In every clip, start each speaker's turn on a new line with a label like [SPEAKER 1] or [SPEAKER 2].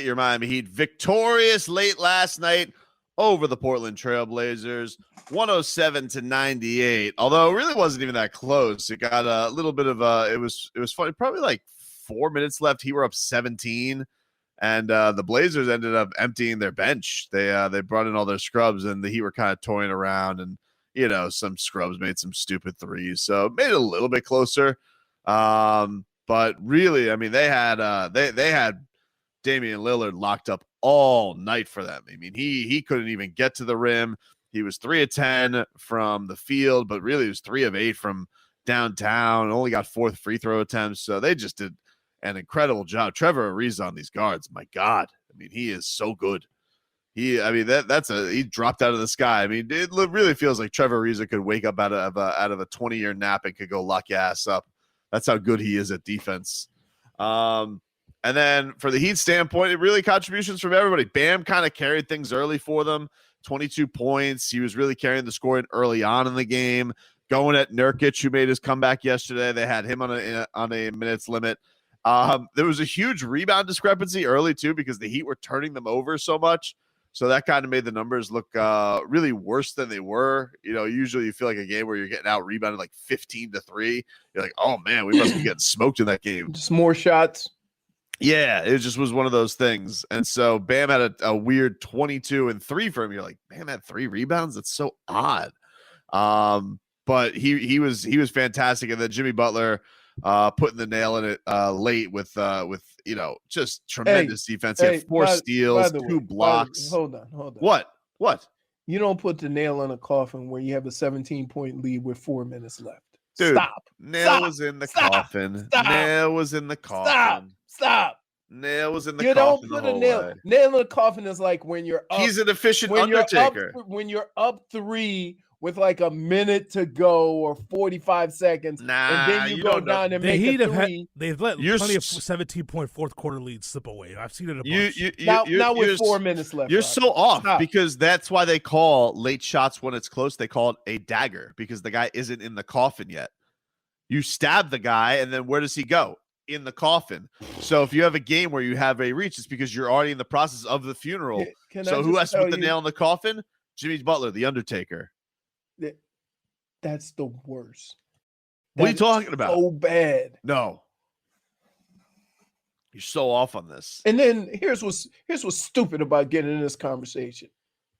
[SPEAKER 1] Your Miami Heat victorious late last night over the Portland Trailblazers, 107-98. Although it really wasn't even that close. It got a little bit of it was funny. Probably like 4 minutes left. He were up 17, and the Blazers ended up emptying their bench. They brought in all their scrubs, and the Heat were kind of toying around, and some scrubs made some stupid threes, so it made it a little bit closer. But really, I mean, they had Damian Lillard locked up all night for them. I mean, he couldn't even get to the rim. He was 3 of 10 from the field, but really he was 3 of 8 from downtown. Only got 4 free throw attempts. So they just did an incredible job. Trevor Ariza on these guards, my God. I mean, he is so good. He dropped out of the sky. I mean, it really feels like Trevor Ariza could wake up out of a 20-year nap and could go lock your ass up. That's how good he is at defense. And then for the Heat standpoint, it really contributions from everybody. Bam kind of carried things early for them, 22 points. He was really carrying the scoring early on in the game, going at Nurkic, who made his comeback yesterday. They had him on a minutes limit. There was a huge rebound discrepancy early, too, because the Heat were turning them over so much. So that kind of made the numbers look really worse than they were. Usually you feel like a game where you're getting out rebounded like 15-3. You're like, oh, man, we must be getting smoked in that game.
[SPEAKER 2] Just more shots.
[SPEAKER 1] Yeah, it just was one of those things. And so Bam had a weird 22 and 3 for him. You're like, Bam had 3 rebounds? That's so odd. But he was fantastic. And then Jimmy Butler putting the nail in it late with just tremendous defense. He had 4 steals, 2 blocks.
[SPEAKER 2] Hold on.
[SPEAKER 1] What?
[SPEAKER 2] You don't put the nail in a coffin where you have a 17-point lead with 4 minutes left.
[SPEAKER 1] Dude,
[SPEAKER 2] Stop.
[SPEAKER 1] Nail was in the coffin. Nail was in the coffin.
[SPEAKER 2] Stop.
[SPEAKER 1] Nail was in the
[SPEAKER 2] coffin. You don't put a nail in the coffin is like when you're up.
[SPEAKER 1] He's an efficient Undertaker.
[SPEAKER 2] When you're up 3 with like a minute to go or 45 seconds, and then you go down and make a 3.
[SPEAKER 3] They've let plenty of 17-point fourth quarter leads slip away. I've seen it a bunch.
[SPEAKER 2] Now with 4 minutes left.
[SPEAKER 1] You're so off. Stop. Because that's why they call late shots when it's close. They call it a dagger because the guy isn't in the coffin yet. You stab the guy, and then where does he go? In the coffin. So if you have a game where you have a reach, it's because you're already in the process of the funeral. So who has to put the nail in the coffin? Jimmy Butler, the Undertaker.
[SPEAKER 2] That's the worst.
[SPEAKER 1] What are you talking about?
[SPEAKER 2] So bad.
[SPEAKER 1] No. You're so off on this.
[SPEAKER 2] And then here's what's stupid about getting in this conversation.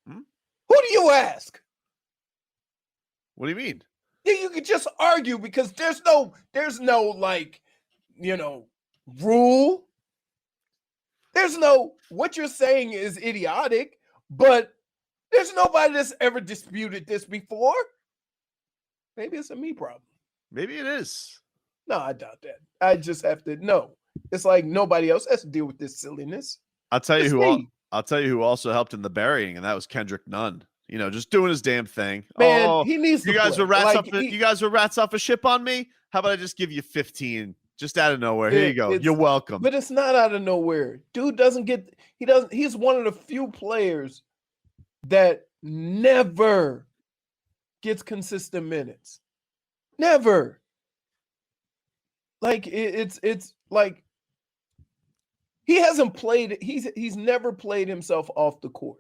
[SPEAKER 2] Who do you ask?
[SPEAKER 1] What do you mean?
[SPEAKER 2] You could just argue because there's no like, rule. There's no, what you're saying is idiotic, but there's nobody that's ever disputed this before. Maybe it's a me problem.
[SPEAKER 1] Maybe it is.
[SPEAKER 2] No, I doubt that. I just have to know. It's like nobody else has to deal with this silliness.
[SPEAKER 1] I'll tell you who also helped in the burying, and that was Kendrick Nunn. Just doing his damn thing.
[SPEAKER 2] Man, he needs to.
[SPEAKER 1] You guys were rats off a ship on me. How about I just give you 15 just out of nowhere? Here you go. You're welcome.
[SPEAKER 2] But it's not out of nowhere. Dude he's one of the few players that never gets consistent minutes. Never. Like it's like he hasn't played. He's never played himself off the court.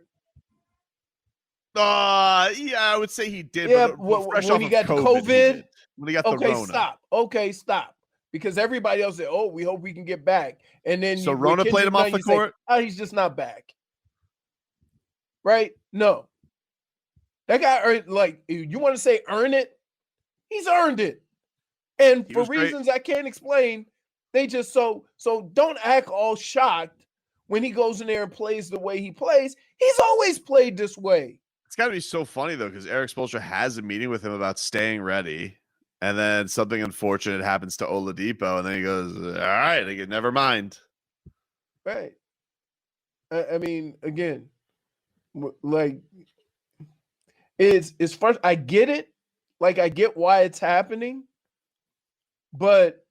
[SPEAKER 1] Yeah, I would say he did.
[SPEAKER 2] Yeah,
[SPEAKER 1] but
[SPEAKER 2] when he got COVID,
[SPEAKER 1] when he got the Rona.
[SPEAKER 2] Stop. Because everybody else said, "Oh, we hope we can get back." And then
[SPEAKER 1] Rona played him off the court.
[SPEAKER 2] He's just not back. Right? No. That guy earned, like, you want to say earn it? He's earned it. And for reasons I can't explain, they just so don't act all shocked when he goes in there and plays the way he plays. He's always played this way.
[SPEAKER 1] It's got to be so funny, though, because Eric Spoelstra has a meeting with him about staying ready, and then something unfortunate happens to Oladipo, and then he goes, all right, never mind.
[SPEAKER 2] Right. I mean, again, like, it's first, I get it. Like, I get why it's happening, but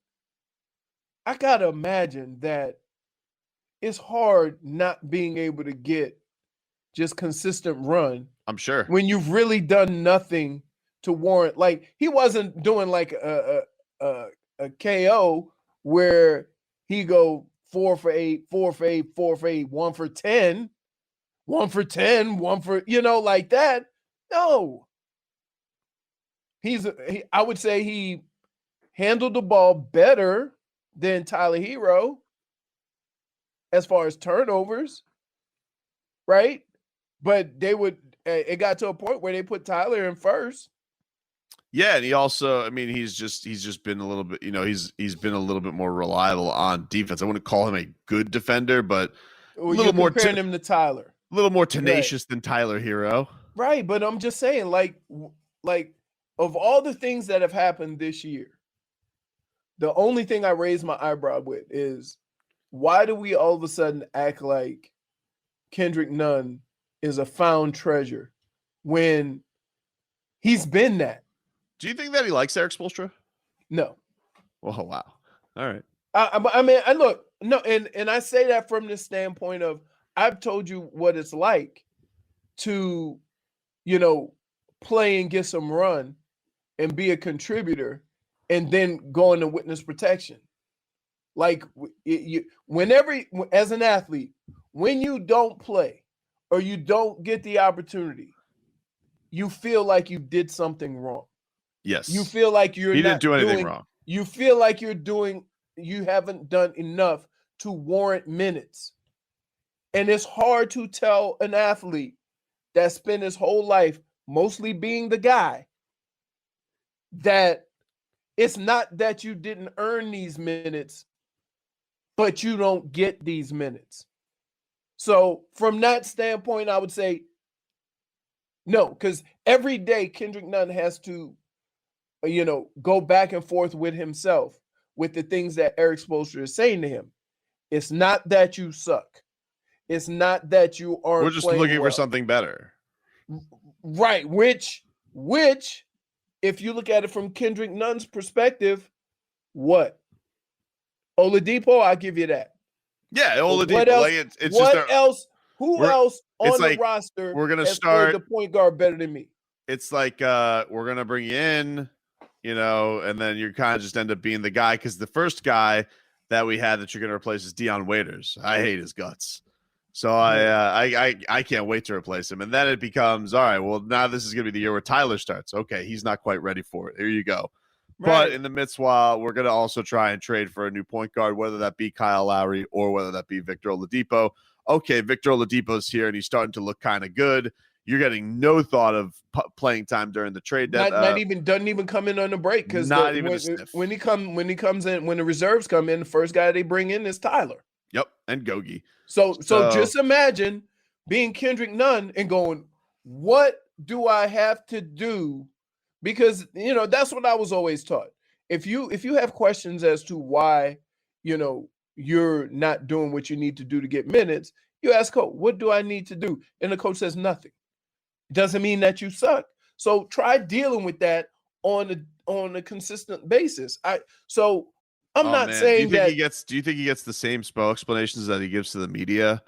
[SPEAKER 2] I got to imagine that it's hard not being able to get just consistent run.
[SPEAKER 1] I'm sure.
[SPEAKER 2] When you've really done nothing to warrant, like he wasn't doing like a KO where he go 4 for 8, 4 for 8, 4 for 8, 1 for 10, 1 for 10, 1 for, like that. No. I would say he handled the ball better than Tyler Hero as far as turnovers, right? But it got to a point where they put Tyler in first.
[SPEAKER 1] Yeah, and he also, he's just been a little bit, he's been a little bit more reliable on defense. I wouldn't call him a good defender, but a little more
[SPEAKER 2] comparing him to Tyler.
[SPEAKER 1] A little more tenacious than Tyler Hero.
[SPEAKER 2] Right, but I'm just saying, like of all the things that have happened this year, the only thing I raise my eyebrow with is why do we all of a sudden act like Kendrick Nunn is a found treasure when he's been that?
[SPEAKER 1] Do you think that he likes Eric Spoelstra?
[SPEAKER 2] No.
[SPEAKER 1] Oh, wow. All right.
[SPEAKER 2] And I say that from the standpoint of I've told you what it's like to, play and get some run and be a contributor and then go into witness protection. Like whenever, as an athlete, when you don't play or you don't get the opportunity, you feel like you did something wrong.
[SPEAKER 1] Yes.
[SPEAKER 2] You feel like he
[SPEAKER 1] didn't do anything wrong.
[SPEAKER 2] You feel like you haven't done enough to warrant minutes. And it's hard to tell an athlete that spent his whole life mostly being the guy that it's not that you didn't earn these minutes, but you don't get these minutes. So from that standpoint, I would say no, because every day Kendrick Nunn has to, go back and forth with himself with the things that Eric Spoelstra is saying to him. It's not that you suck. It's not that you aren't.
[SPEAKER 1] We're just looking for something better.
[SPEAKER 2] Right. Which, if you look at it from Kendrick Nunn's perspective, what? Oladipo, I'll give you that.
[SPEAKER 1] Yeah, Oladipo.
[SPEAKER 2] What else? Who else on the roster
[SPEAKER 1] we're gonna start
[SPEAKER 2] the point guard better than me?
[SPEAKER 1] It's like we're gonna bring you in, and then you kind of just end up being the guy because the first guy that we had that you're gonna replace is Dion Waiters. I hate his guts. So I can't wait to replace him. And then it becomes, all right, well, now this is going to be the year where Tyler starts. Okay, he's not quite ready for it. Here you go. Right. But in the midst, while we're going to also try and trade for a new point guard, whether that be Kyle Lowry or whether that be Victor Oladipo. Okay, Victor Oladipo's here, and he's starting to look kind of good. You're getting no thought of playing time during the trade deadline.
[SPEAKER 2] Doesn't even come in on the break because when he comes in, when the reserves come in, the first guy they bring in is Tyler.
[SPEAKER 1] Yep, and Gogi.
[SPEAKER 2] So just imagine being Kendrick Nunn and going, what do I have to do? Because, that's what I was always taught. If you have questions as to why, you're not doing what you need to do to get minutes, you ask coach, what do I need to do? And the coach says nothing. It doesn't mean that you suck. So try dealing with that on a consistent basis. I'm not saying that.
[SPEAKER 1] Do you think he gets the same Spo explanations that he gives to the media,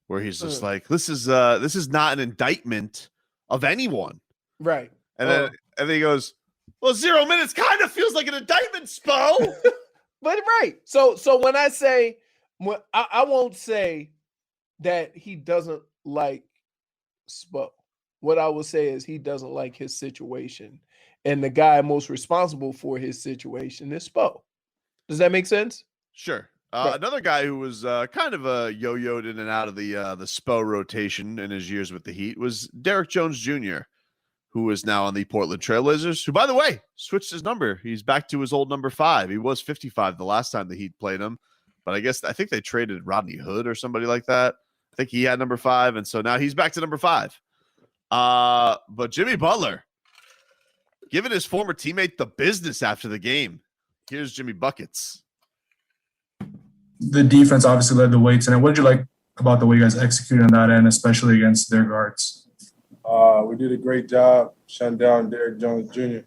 [SPEAKER 1] where he's just like, "This is not an indictment of anyone,"
[SPEAKER 2] right?
[SPEAKER 1] And then he goes, "Well, 0 minutes kind of feels like an indictment, Spo."
[SPEAKER 2] But right. So when I say, I won't say that he doesn't like Spo. What I will say is he doesn't like his situation, and the guy most responsible for his situation is Spo. Does that make sense?
[SPEAKER 1] Sure. Another guy who was kind of yo-yoed in and out of the Spo rotation in his years with the Heat was Derrick Jones Jr., who is now on the Portland Trailblazers, who, by the way, switched his number. He's back to his old number 5. He was 55 the last time the Heat played him, but I think they traded Rodney Hood or somebody like that. I think he had number 5, and so now he's back to number 5. But Jimmy Butler giving his former teammate the business after the game. Here's Jimmy Buckets.
[SPEAKER 4] The defense obviously led the way tonight. What did you like about the way you guys executed on that end, especially against their guards?
[SPEAKER 5] We did a great job shutting down Derrick Jones Jr.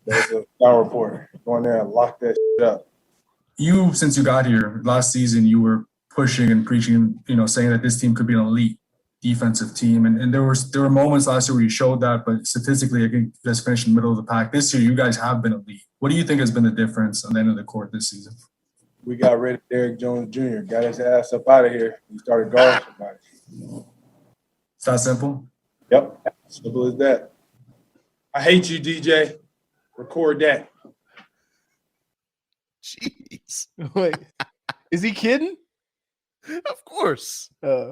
[SPEAKER 5] There's a star report. Go in there and lock that shit up.
[SPEAKER 4] You, since you got here last season, you were pushing and preaching, saying that this team could be an elite defensive team. And there were moments last year where you showed that, but statistically, I think you guys finished in the middle of the pack. This year, you guys have been elite. What do you think has been the difference on the end of the court this season?
[SPEAKER 5] We got rid of Derrick Jones Jr. Got his ass up out of here. He started guarding somebody.
[SPEAKER 4] It's that simple.
[SPEAKER 5] Yep, simple as that. I hate you, DJ. Record that.
[SPEAKER 1] Jeez.
[SPEAKER 2] Wait, is he kidding?
[SPEAKER 1] Of course.
[SPEAKER 2] That's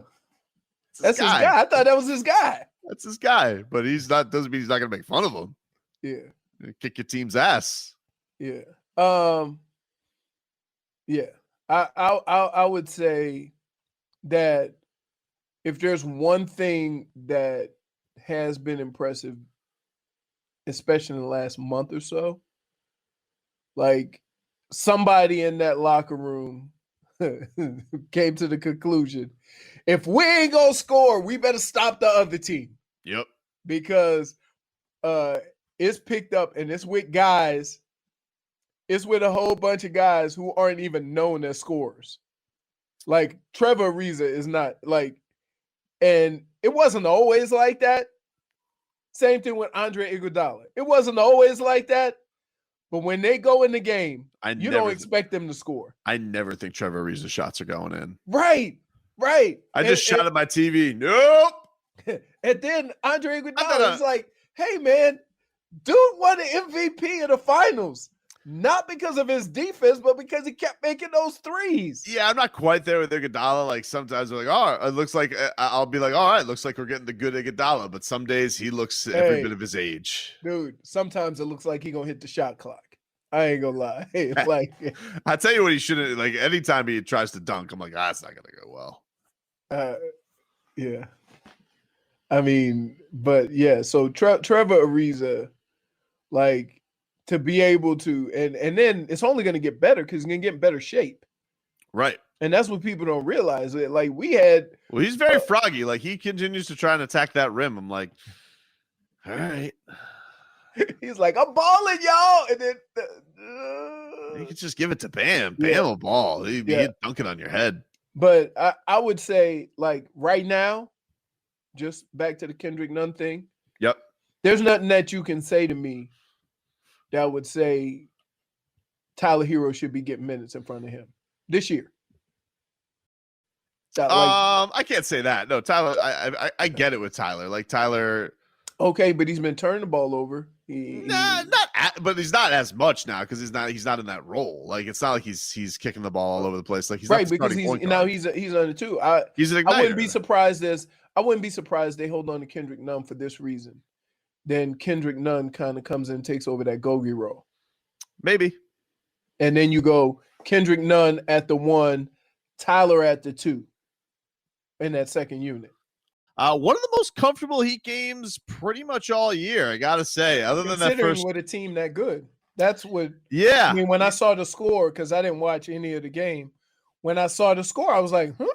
[SPEAKER 2] his guy. I thought that was his guy.
[SPEAKER 1] That's his guy, but he's not. Doesn't mean he's not going to make fun of him.
[SPEAKER 2] Yeah.
[SPEAKER 1] Kick your team's ass.
[SPEAKER 2] Yeah. Yeah. I would say that if there's one thing that has been impressive, especially in the last month or so, like somebody in that locker room came to the conclusion, if we ain't gonna score, we better stop the other team.
[SPEAKER 1] Yep.
[SPEAKER 2] Because it's picked up and it's with guys. It's with a whole bunch of guys who aren't even known as scorers. Like Trevor Ariza is not like, and it wasn't always like that. Same thing with Andre Iguodala. It wasn't always like that. But when they go in the game, you don't expect them to score.
[SPEAKER 1] I never think Trevor Ariza's shots are going in.
[SPEAKER 2] Right.
[SPEAKER 1] I just shot at my TV. Nope.
[SPEAKER 2] And then Andre Iguodala is like, hey, man, dude won the MVP of the finals. Not because of his defense, but because he kept making those threes.
[SPEAKER 1] Yeah, I'm not quite there with Iguodala. Like sometimes we're like, oh, it looks like I'll be like, all right, looks like we're getting the good Iguodala. But some days he looks every bit of his age.
[SPEAKER 2] Dude, sometimes it looks like he's going to hit the shot clock. I ain't going to lie. Like,
[SPEAKER 1] I tell you what, he shouldn't. Like anytime he tries to dunk, I'm like, that's not going to go well.
[SPEAKER 2] Yeah. I mean, but yeah, so Trevor Ariza, like, to be able to, and then it's only going to get better because he's going to get in better shape.
[SPEAKER 1] Right.
[SPEAKER 2] And that's what people don't realize. Like
[SPEAKER 1] well, he's very froggy. Like he continues to try and attack that rim. I'm like, all right.
[SPEAKER 2] He's like, I'm balling, y'all. And then
[SPEAKER 1] you can just give it to Bam. Bam will ball. He'd dunk it on your head.
[SPEAKER 2] But I would say, like, right now, just back to the Kendrick Nunn thing.
[SPEAKER 1] Yep.
[SPEAKER 2] There's nothing that you can say to me that would say Tyler Hero should be getting minutes in front of him this year.
[SPEAKER 1] I can't say that. No, Tyler, I get it with Tyler. Like Tyler.
[SPEAKER 2] Okay, but he's been turning the ball over.
[SPEAKER 1] But he's not as much now because he's not in that role. Like it's not like he's kicking the ball all over the place. Like he's
[SPEAKER 2] right
[SPEAKER 1] not
[SPEAKER 2] because he's on it too.
[SPEAKER 1] He's an igniter.
[SPEAKER 2] I wouldn't be surprised they hold on to Kendrick Nunn for this reason. Then Kendrick Nunn kind of comes in and takes over that Gogi role.
[SPEAKER 1] Maybe.
[SPEAKER 2] And then you go Kendrick Nunn at the 1, Tyler at the 2 in that second unit.
[SPEAKER 1] One of the most comfortable Heat games pretty much all year, I got to say, other than that first.
[SPEAKER 2] With a team that good. That's what.
[SPEAKER 1] Yeah.
[SPEAKER 2] I mean, when I saw the score, because I didn't watch any of the game, when I saw the score, I was like, huh?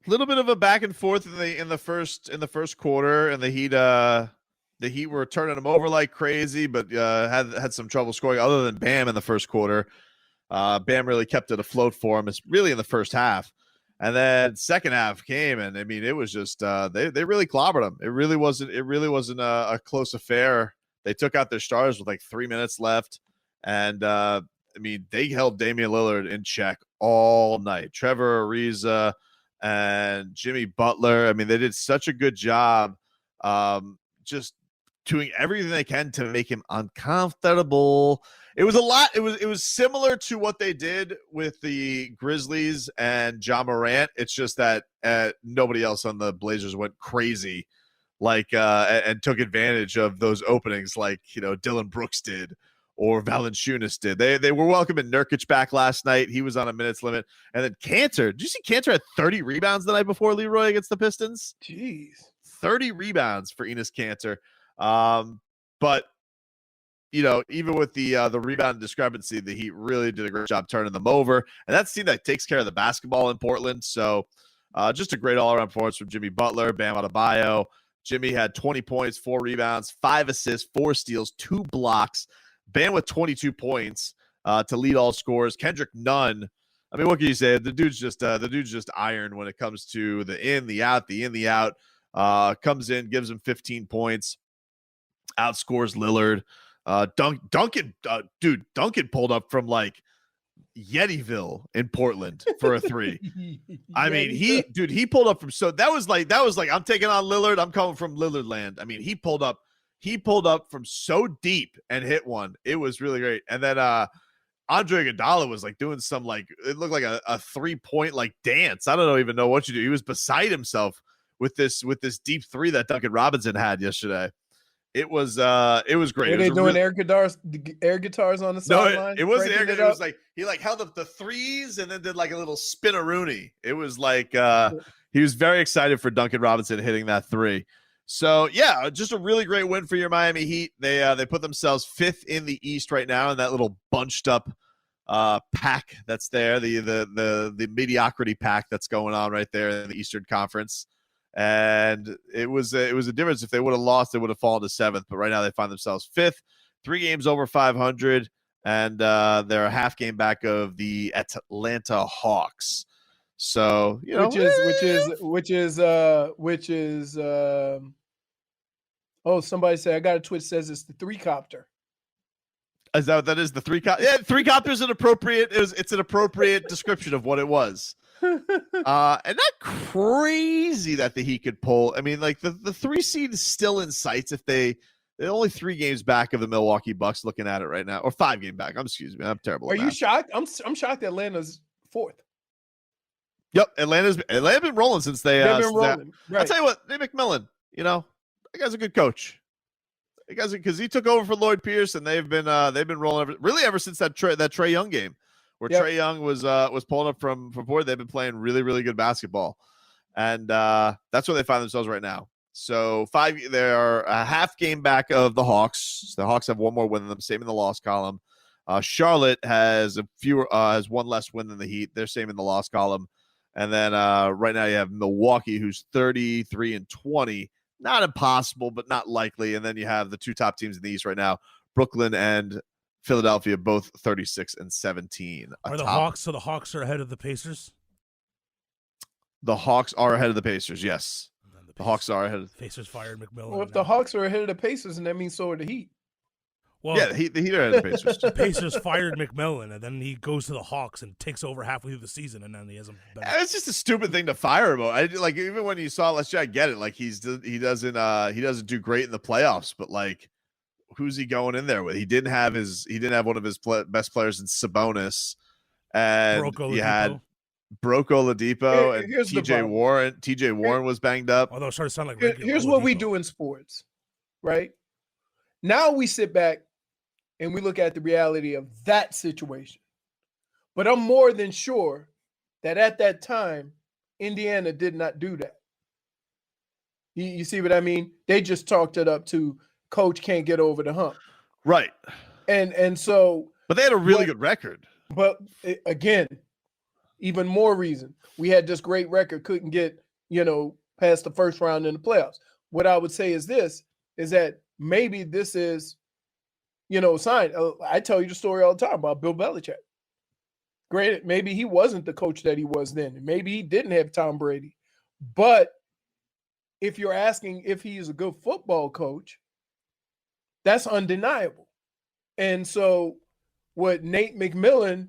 [SPEAKER 1] A little bit of a back and forth in the first quarter, and the Heat were turning them over like crazy, but had some trouble scoring other than Bam in the first quarter. Bam really kept it afloat for him. It's really in the first half. And then second half came, and I mean, it was just they really clobbered them. It really wasn't a close affair. They took out their stars with like 3 minutes left, and I mean, they held Damian Lillard in check all night. Trevor Ariza and Jimmy Butler. I mean, they did such a good job, just doing everything they can to make him uncomfortable. It was a lot. It was similar to what they did with the Grizzlies and Ja Morant. It's just that nobody else on the Blazers went crazy, like and took advantage of those openings, like Dylan Brooks did or Valanciunas did. They were welcoming Nurkic back last night. He was on a minutes limit, and then Cantor. Did you see Cantor had 30 rebounds the night before Leroy against the Pistons?
[SPEAKER 2] Jeez,
[SPEAKER 1] 30 rebounds for Enes Cantor. But even with the rebound discrepancy, the Heat really did a great job turning them over. And that's the team that takes care of the basketball in Portland. So just a great all-around performance from Jimmy Butler, Bam Adebayo. Jimmy had 20 points, 4 rebounds, 5 assists, 4 steals, 2 blocks. Bam with 22 points to lead all scores. Kendrick Nunn. I mean, what can you say? The dude's just iron when it comes to the in, the out, the in, the out. Comes in, gives him 15 points, outscores Lillard. Duncan pulled up from like, Yetyville in Portland for a 3. I mean, he pulled up from that was like I'm taking on Lillard. I'm coming from Lillard land. I mean, he pulled up from so deep and hit one. It was really great. And then Andre Iguodala was like doing some it looked like a 3-point dance. I don't even know what you do. He was beside himself with this deep 3 that Duncan Robinson had yesterday. It was great.
[SPEAKER 2] Were they doing air guitars on the sideline?
[SPEAKER 1] No, it wasn't air guitars. It was he held up the 3s and then did a little spin-a-rooney. It was he was very excited for Duncan Robinson hitting that 3. So yeah, just a really great win for your Miami Heat. They put themselves 5th in the East right now in that little bunched up pack that's there, the mediocrity pack that's going on right there in the Eastern Conference. And it was a difference. If they would have lost, they would have fallen to 7th. But right now they find themselves 5th, 3 games over 500, and they're a half game back of the Atlanta Hawks. So which is somebody said I got a Twitch says it's the 3-copter. Is that what that is? The 3-copter? Yeah, 3-copter is an appropriate. It's an appropriate description of what it was. And not crazy that the Heat could pull. I mean, the 3 seed is still in sights if they're only 3 games back of the Milwaukee Bucks. Looking at it right now, or 5 game back. Excuse me, I'm terrible.
[SPEAKER 2] Are you shocked? I'm shocked. Atlanta's 4th.
[SPEAKER 1] Yep, Atlanta's been rolling since they've been
[SPEAKER 2] rolling. Right.
[SPEAKER 1] I'll tell you what, Nate McMillan, that guy's a good coach. Because he took over for Lloyd Pierce, and they've been rolling ever since that Trae Young game, where Trae Young was pulling up from board. They've been playing really, really good basketball, and that's where they find themselves right now. So they are a half game back of the Hawks. The Hawks have 1 more win than them, same in the loss column. Charlotte has has 1 less win than the Heat. They're same in the loss column. And then right now you have Milwaukee, who's 33-20. Not impossible, but not likely. And then you have the 2 top teams in the East right now, Brooklyn and Philadelphia, both 36-17.
[SPEAKER 3] Are the Hawks? So the Hawks are ahead of the Pacers?
[SPEAKER 1] The Hawks are ahead of the Pacers, yes. The Hawks are ahead of
[SPEAKER 3] the Pacers fired McMillan.
[SPEAKER 2] Well, if the Hawks are ahead of the Pacers, and that means so are the Heat.
[SPEAKER 3] Well,
[SPEAKER 1] yeah, the Heat are ahead of the Pacers.
[SPEAKER 3] The Pacers fired McMillan, and then he goes to the Hawks and takes over halfway through the season, and then he hasn't been.
[SPEAKER 1] It's just a stupid thing to fire him. Even when you saw last year, I get it. He doesn't do great in the playoffs, but who's he going in there with? He didn't have one of his best players in Sabonis, and he had Broco Oladipo and TJ Warren. TJ Warren was banged up.
[SPEAKER 3] Although it started to sound like
[SPEAKER 2] here's what we do in sports, right? Now we sit back and we look at the reality of that situation. But I'm more than sure that at that time, Indiana did not do that. You see what I mean? They just chalked it up to coach can't get over the hump.
[SPEAKER 1] Right.
[SPEAKER 2] And so.
[SPEAKER 1] But they had a really good record.
[SPEAKER 2] But again, even more reason. We had this great record, couldn't get, past the first round in the playoffs. What I would say is that maybe this is, a sign. I tell you the story all the time about Bill Belichick. Granted, maybe he wasn't the coach that he was then. Maybe he didn't have Tom Brady. But if you're asking if he's a good football coach, that's undeniable. And so what Nate McMillan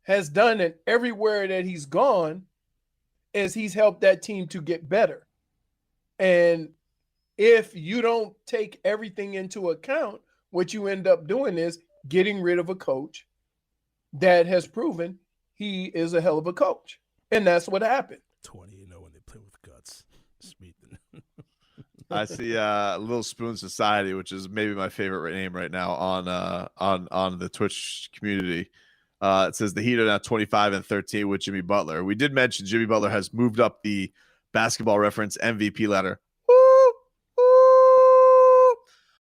[SPEAKER 2] has done, and everywhere that he's gone, is he's helped that team to get better. And if you don't take everything into account, what you end up doing is getting rid of a coach that has proven he is a hell of a coach. And that's what happened.
[SPEAKER 3] 20, when they play with guts.
[SPEAKER 1] I see Little Spoon Society, which is maybe my favorite name right now on the Twitch community. It says the Heat are now 25-13 with Jimmy Butler. We did mention Jimmy Butler has moved up the Basketball Reference MVP ladder